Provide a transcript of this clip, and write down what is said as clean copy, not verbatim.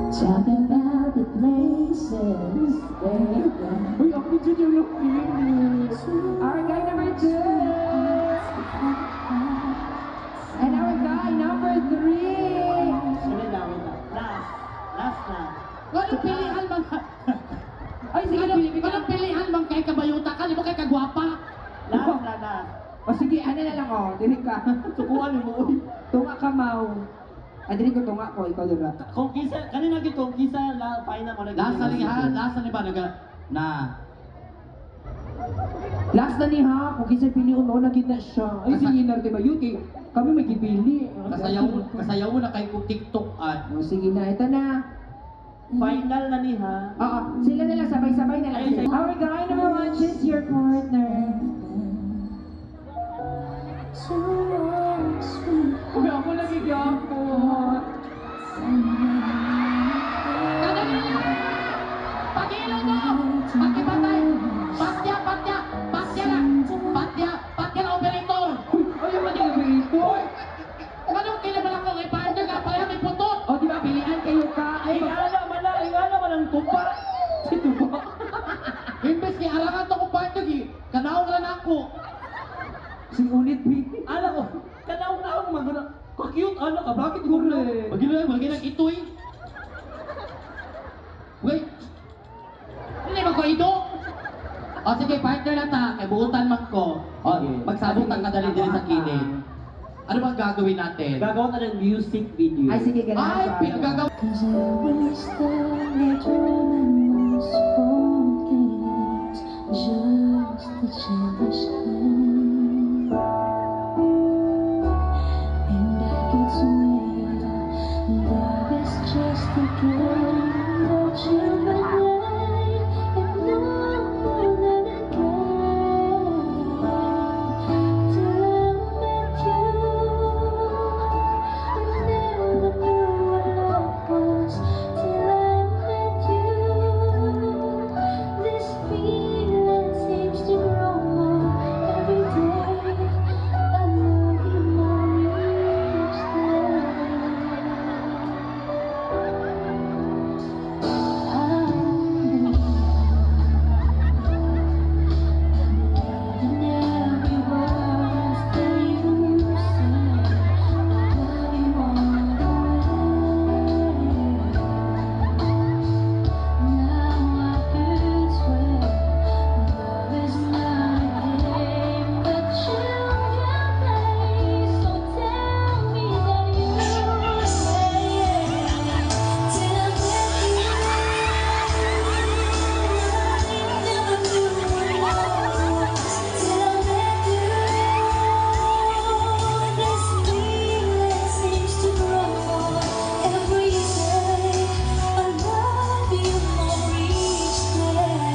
Talk about the places where Uy, ako dyan yung looking. Our guy number 2. And our guy number 3. Wait na. Last na. Walang pilihan bang... Ay, sige na, walang pilihan bang kay kabayuta ka, di mo kay kagwapa? Last. O sige, ano na lang o, dili ka. Sukuan mo, uy. Tunga ka, Mau. Ah, dili ko tunga ko, ikaw dira. Kung kisa, kanina gid kung kisa, final mo na. Lasa ni ha, lasa ni ba, na... Last na ni ha, kung kisay pili ko noon, nakita siya. Ay, si Yinar, di ba yun? Kay, kami may gibili. Kasayaw mo na kay kong TikTok-an. O sige na, ito na. Final na ni ha. Oo, sila na lang, sabay-sabay na lang. Ay, Our guy number 1, choose your partner. Uy, ako nagigapon. Pag-ilaw mo! Pag-ibatay! Patya na operator! Uy, ayaw mo nilagay ito. Anong kailangan ako kay partner ka? Pala may putot! O, di ba, pilihan kayo ka. Ay, Ingala man ang tupa. si Tuba. Imbes kay harangan to kong partner ki, kanaong lang ako. Si Unit B. Ala ko, kanaong maguna. Ka-cute ano ka, bakit Correct. Magilang itoy. Wait. Hindi ba ko ito? O sige, partner na ta, kay buutan man ko. O, magsabutan ka dali sa kilid. Ano bang gagawin natin? Gagawa ka ng music video. Ay, sige, ganun Ay, sa pinagagawa. Cause I wish that the dreams forget just the childish kind. And I could swear that it's just a game that you play and know that again. Till I met you, I never knew what love was. Till I met you, this feeling seems to grow more every day. I love you more each day. In every word that you say, I love you all the way. Now I could swear love is not a game that children play. So tell me that you till this feeling seems to grow more every day. I love you more each day.